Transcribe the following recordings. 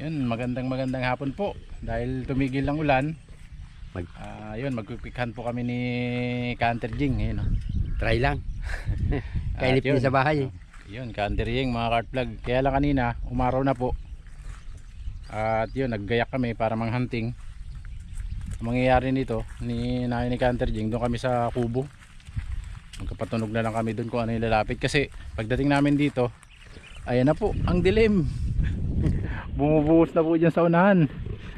Yun, magandang hapon po. Dahil tumigil ang ulan, yun, magpipikhan po kami ni Canter Jing. Ayun, try lang. Kainip din sa bahay. Yun, Canter Jing, mga cart vlog. Kaya lang kanina, umaraw na po. At yun, naggayak kami para manghunting. Ang mangyayari nito, ni Canter Jing, doon kami sa kubo. Magkapatunog na lang kami doon kung ano yung lalapit. Kasi pagdating namin dito, ayan na po, ang dilim. Bumubuhos na po dyan sa unahan.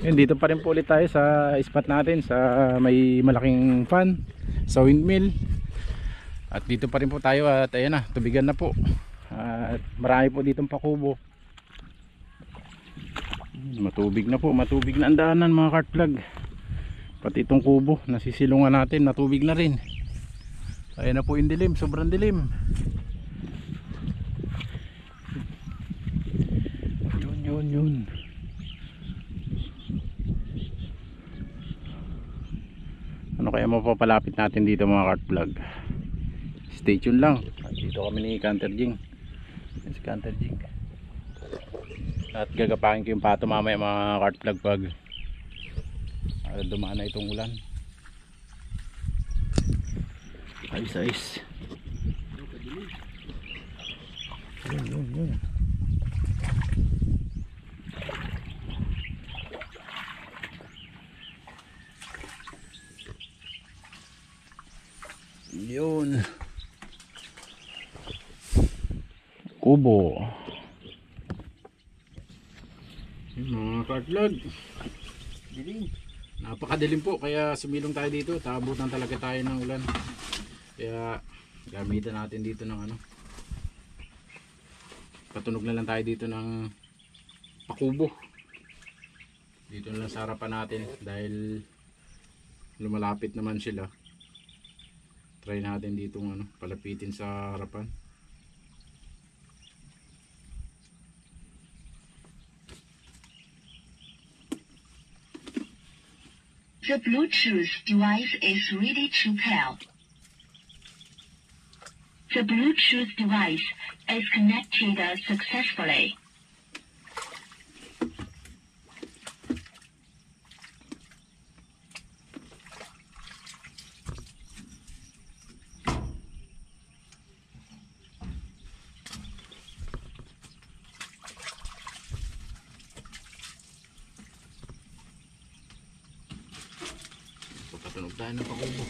Yun, dito pa rin po ulit tayo sa spot natin, sa may malaking fan, sa windmill. At dito pa rin po tayo at ayan na, tubigan na po. At marami po ditong pakubo. Matubig na po, matubig na ang daanan mga cart vlog. Pati itong kubo, nasisilungan natin, matubig na rin. Ayan na po yung dilim, sobrang dilim. Yun. Ano kaya mapapalapit natin dito mga cart vlog? Stay tuned lang. Dito kami ni Canter Jing. Si Canter Jing. At gagapangin ko yung pato mamaya mga cart vlog pag dumaan na itong ulan. Ayos. Yun. Yun, kubo. Mga cart vlog, dilim. Napakadilim po, kaya sumilong tayo dito. Taabutan talaga tayo ng ulan. Kaya gamitan natin dito ng ano, patunog na lang tayo dito ng pakubo. Dito na lang sa harapan natin dahil lumalapit naman sila. Try natin dito ano, palapitin sa harapan. The Bluetooth device is ready to pair. The Bluetooth device is connected successfully. Tunog tayo ng pakubo.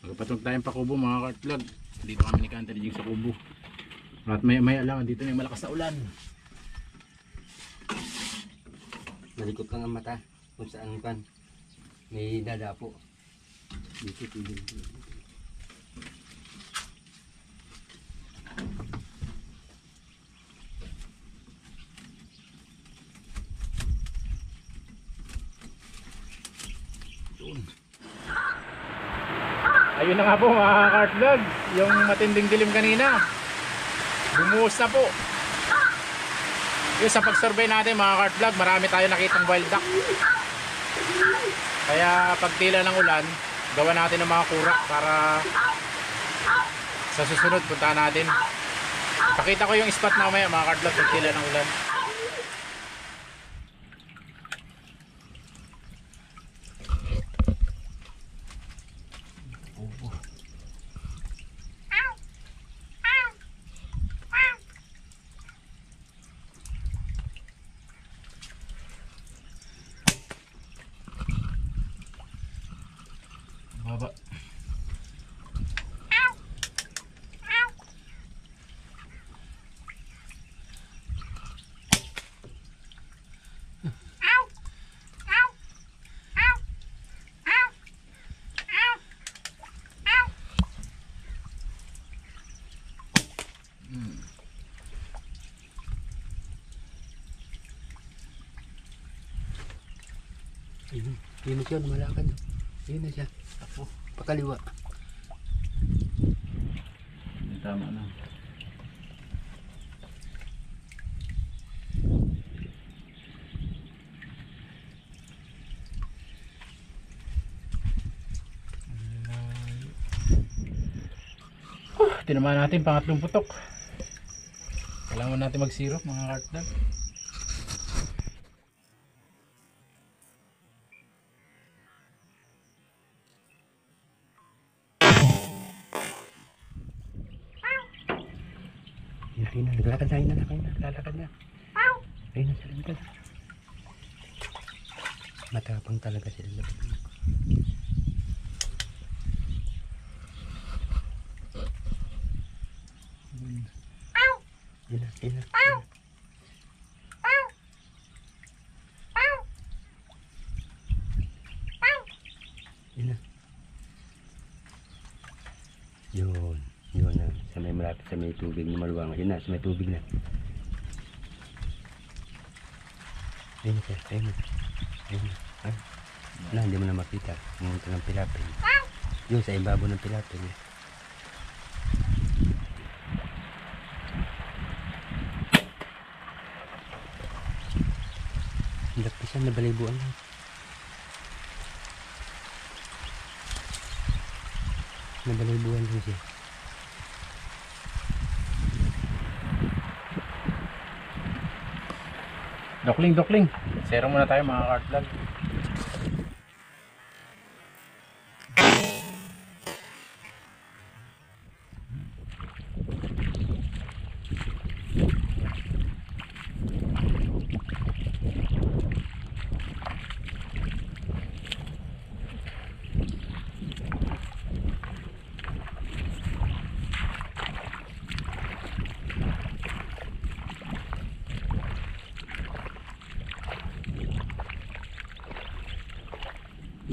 Magpatunog tayo ng pakubo mga cart vlog. Dito kami ni Canter Jing sa kubo. At maya lang, dito na yung malakas na ulan. Malikot lang ang mata kung saan kan may dadapo. Dito tigil. Ayun na nga po mga cart vlog, yung matinding dilim kanina bumuhos na po. Yung sa pag-survey natin mga cart vlog, marami tayo nakitang wild duck. Kaya pag tila ng ulan, gawa natin ng mga kurak para sa susunod punta natin. Pakita ko yung spot mamaya mga cart vlog pag tila ng ulan. Baba. Yun na siya, malakad. Yun na siya. Ako, pakaliwa. Tama na. Tinamaan natin pangatlong putok. Kailangan natin mag-zero mga kartlag. Ayun na, naglalakad na, ayun na, naglalakad na. Ayun na, sila naglalakad. Matapang talaga sila. Ayun na, ayun na. Ayun na. Yun na. Sa may malapit sa may tubig na maluwang. Ayun na, sa may tubig na. Ayun na, sir. Ayun na. Ayun na. Ay. Wala, hindi mo na makita. Pumunta ng pilapil. Yun, sa ibabaw ng pilapil. Lapisan na balaybuan lang. Nabalaybuan lang siya. Dokling. Zero muna tayo mga kartlag.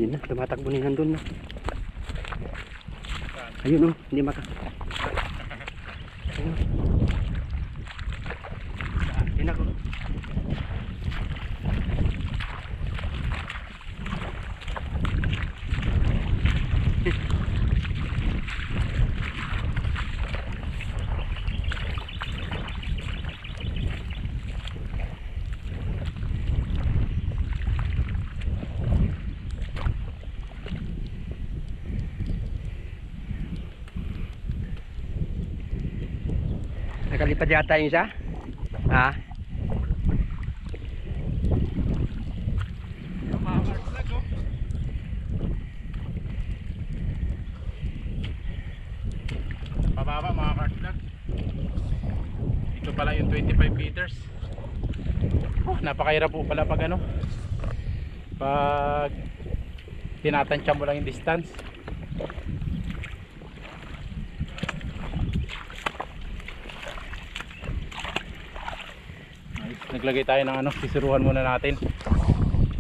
Yun na, tumatakbo na nandun na. Ayun hindi maka. Ayun. Ayun ako. Nakalipad yata yung isa? Ha? Pababa mga kartlag. Ito pala yung 25 meters. Napakahirap po pala pag ano, pag tinatansya mo lang yung distance. Naglagay tayo ng ano, sisuruhan muna natin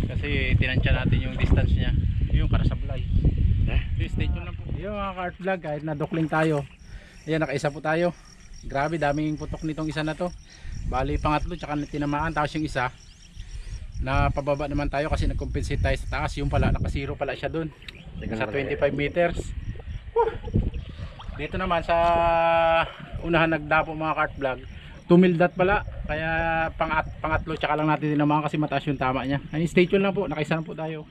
kasi tinansya natin yung distance niya, yung para sablay. Stay tuned lang po yung mga kart vlog. Kahit nadokling tayo, ayan, nakaisa po tayo. Grabe, daming putok nitong isa na to. Bali pangatlo, tsaka tinamaan. Tapos yung isa na pababa naman tayo kasi nag-compensate tayo sa taas. Yung pala, nakasiro pala siya dun sa 25 meters. Dito naman sa unahan nagdapo mga kart vlog, 2 mil dot pala. Kaya pangatlo tsaka lang natin tinamaan kasi mataas yung tama niya. Ay, stay tuned lang po, nakaisa na po tayo.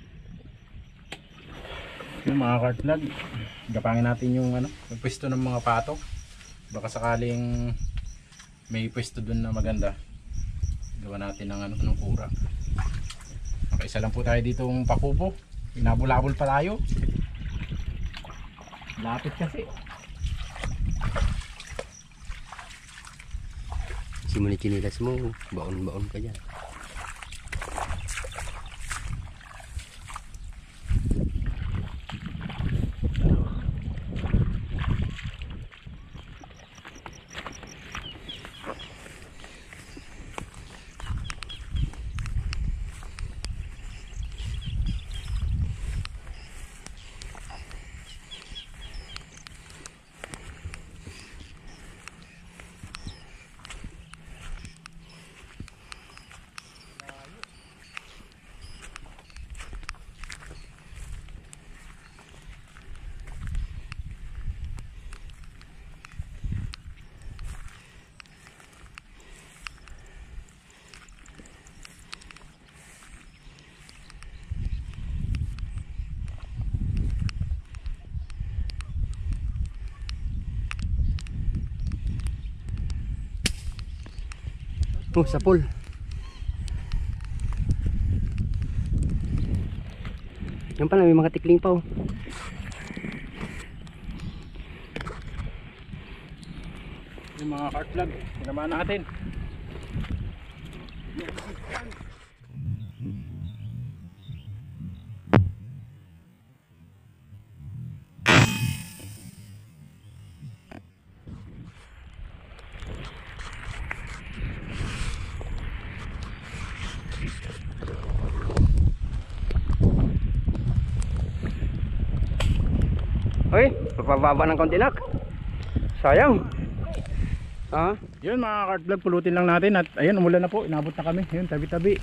Yung mga kart vlog, gapangin natin yung ano, yung pwesto ng mga pato. Baka sakaling may pwesto dun na maganda, gawa natin ng ano, ng kura. Nakaisa lang po tayo dito ng pakubo. Pinabulabol pa tayo. Lapit kasi. Simula chinilas mo, baon-baon ka dyan. Oh, sa pool. Yan pala, may mga tikling pa oh. Yung mga cart vlog, tinamaan natin. Hoy, papababa ng konti nak. Sayang. Ah, Yun mga cart vlog, pulutin lang natin at ayun, umulan na po, inabot na kami. Yun, tabi-tabi.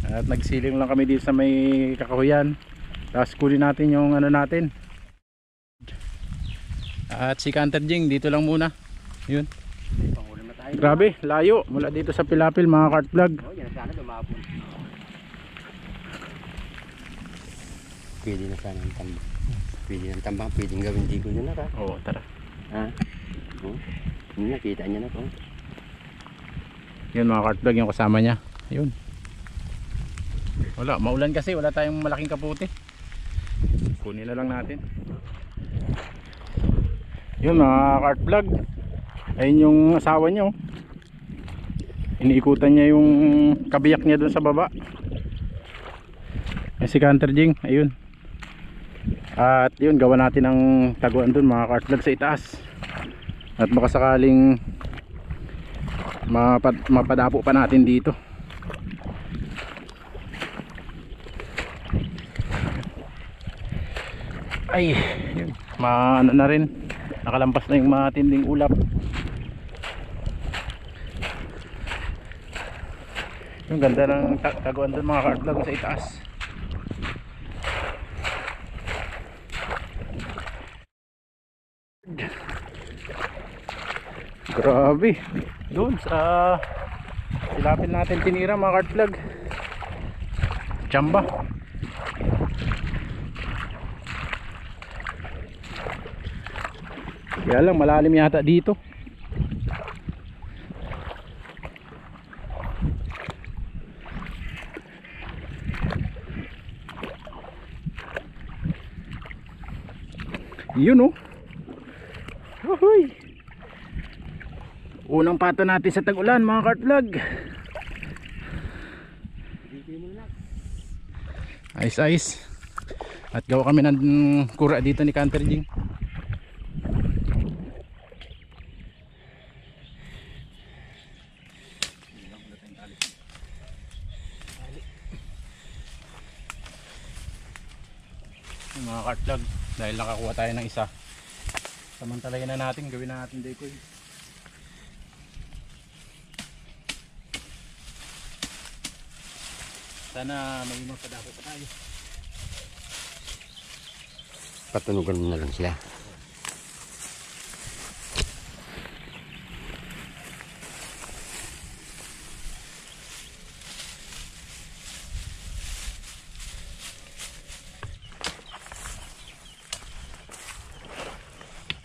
At nagsiling lang kami dito sa may kakahuyan. Tapos kunin natin yung ano natin. At si Canter Jing dito lang muna. Yun. pangulam na tayo. Grabe, layo mula dito sa Pilapil mga cart vlog. Oh, yan sana dumapon. Pwede na sana ang tambang. Pwede ng tambang, pwedeng gawin digo nyo na ka. Oo, tara. Ha? Oh, yun nakita niya na po. Yun mga cart vlog, yung kasama niya. Yun. Wala, maulan kasi, wala tayong malaking kaputi. Kunin na lang natin. Yun mga cart vlog. Ayun yung asawa niya oh. Iniikutan niya yung kabiyak niya doon sa baba. Si Canter Jing, ayun. At yun, gawa natin ang taguan doon mga cart vlog sa itaas. At baka sakaling mapadapo pa natin dito. Ay, yun. Ano na rin, nakalampas na yung matinding ulap. Yung ganda ng taguan doon mga cart vlog sa itaas. Grabe, doon sa silapin natin tinira mga cart vlog. Chamba. Kaya lang malalim yata dito. Yun oh. Uhuy. Unang pato natin sa tag-ulan mga cart vlog. Ayos ayos. At gawa kami ng kura dito ni Canter Jing. Mga cart vlog, dahil nakakuha tayo ng isa, samantalahin na natin, gawin na natin decoy. Sana may mapadapo pa tayo. Patunugan mo na lang sila.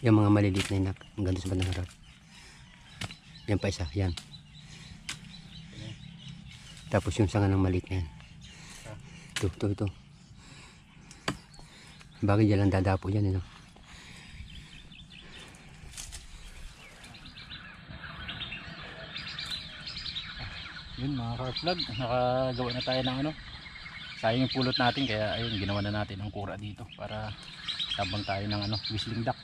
Yung mga maliliit na inak, ang ganda sa bandang harap. Yan pa isa, yan. Tapos yung sanga ng maliit na yan. Ito. Bagay dyan lang dadapo yan, no? Yun mga cart vlog, nakagawa na tayo ng ano. Sayang yung pulot natin, kaya ayun, ginawa na natin ang kura dito para tabang tayo ng ano, whistling duck.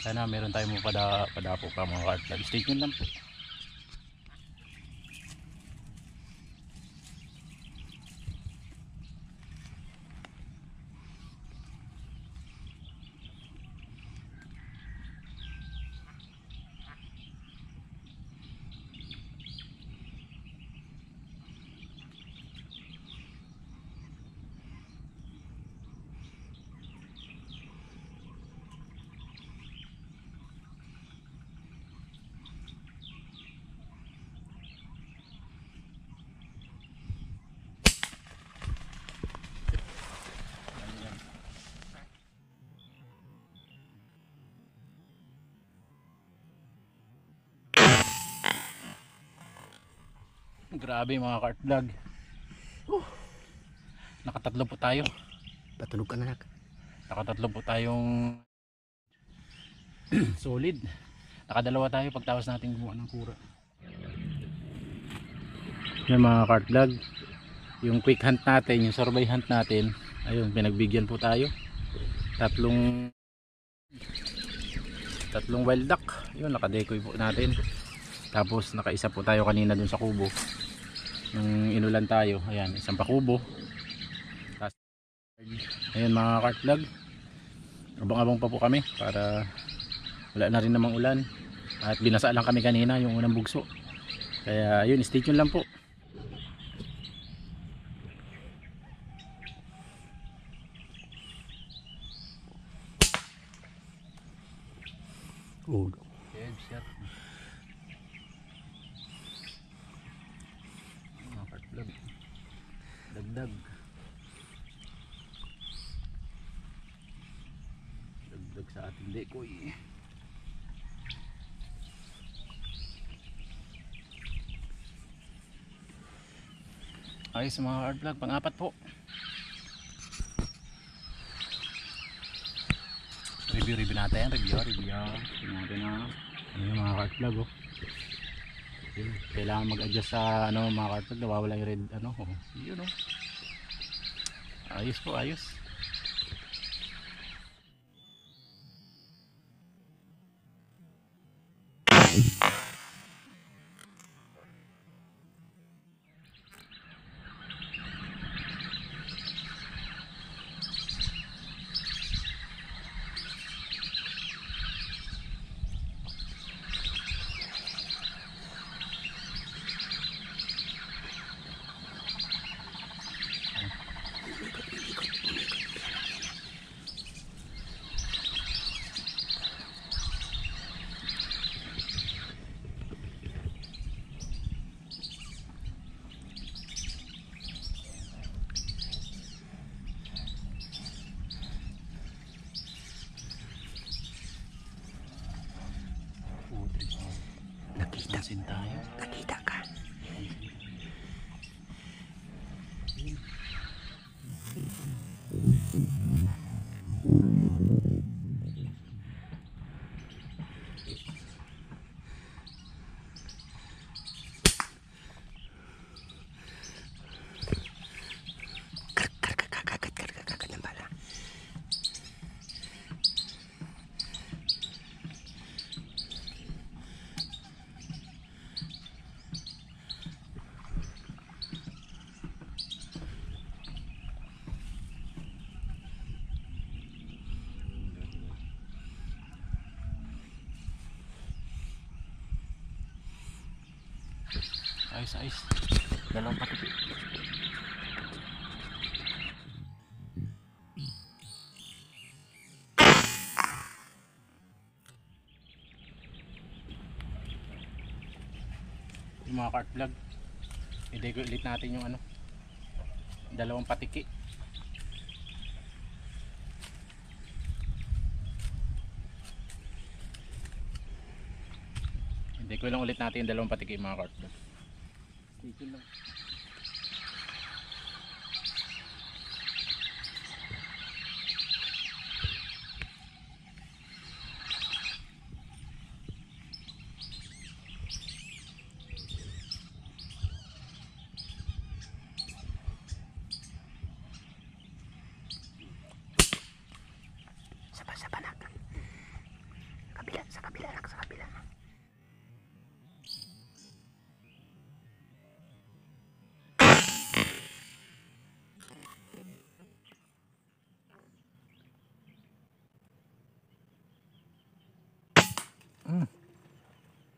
Sana meron tayong padapo pa mga cart vlog. Stay tuned lang po. Grabe mga kart vlog. Nakatatlo po tayo. Patunog ka na nak. Nakatatlo po tayong solid. Nakadalawa tayo pagtawas natin gumawa ng kura. Yan mga kart vlog. Yung quick hunt natin, yung survey hunt natin, ayun, pinagbigyan po tayo. Tatlong wild duck. Yun, nakadecoy po natin. Tapos nakaisa po tayo kanina dun sa kubo. Nung inulan tayo, ayan, isang pakubo. Tapos, ayun mga kart vlog. Abang-abang pa po kami para wala na rin namang ulan. At binasa lang kami kanina yung unang bugso. Kaya yun, stay tuned lang po. Oh. Headshot. Mga kart vlog. Dagdag. Dagdag sa ating decoy. Ayos mga hard vlog, pang-apat po. Review natin, review natin na yung mga hard vlog oh. Kailangan mag-adjust sa ano mga hard vlog, nawawala yung red ano oh. Yun oh. Ayos po, ayos. Nakita tayo. Nakita ka. Kagat ng bala. Ayos, ayos. Dalawang patiki. Yung mga cart vlog, i-deco ulit natin yung ano, dalawang patiki. I-deco lang ulit natin yung dalawang patiki mga cart vlog. Dito lang. Sapa nak. Kabila, sa kabila nak, sa kabila.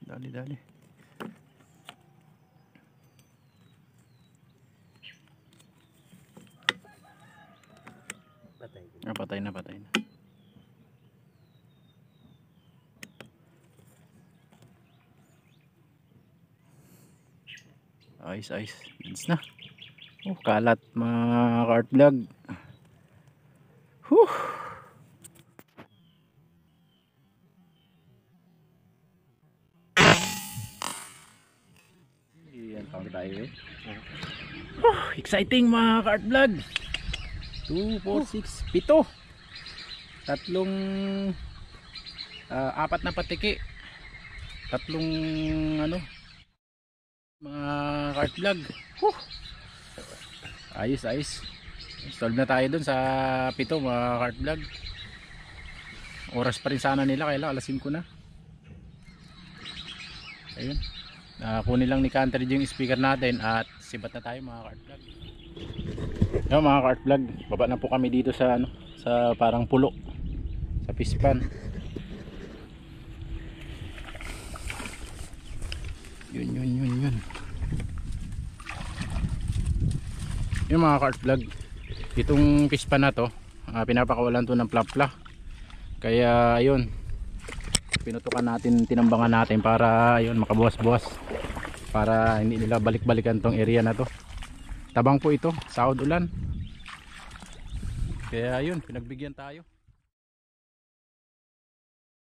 Dali, dali. Patay na, patay na. Ayos, ayos. Bilis na. Oh, kalat mga cart vlog. Whew. Yan, kami tayo. tayo eh. Exciting mga ka-art vlog. 2, 4, 6, 7. Tatlong apat na patiki. Tatlong ano mga ka-art vlog. Ayos ayos. Solve na tayo dun sa 7 mga ka-art vlog. Oras pa rin sana nila, kaya lang alas 5 na. Ayun. Kunin lang ni Canter yung speaker natin at sibat na tayo mga ka-art vlog. Yung mga ka-art vlog, baba na po kami dito sa ano, sa parang pulo, sa pispan. Yun. Yung mga ka-art vlog, itong pispan na to, pinapakawalan to ng plapla. Kaya ayun, pinutukan natin, tinambangan natin para ayun makabuwas-buwas, para hindi nila balik-balikan tong area na to. Tabang po ito, sahod ulan. Kaya ayun, pinagbigyan tayo.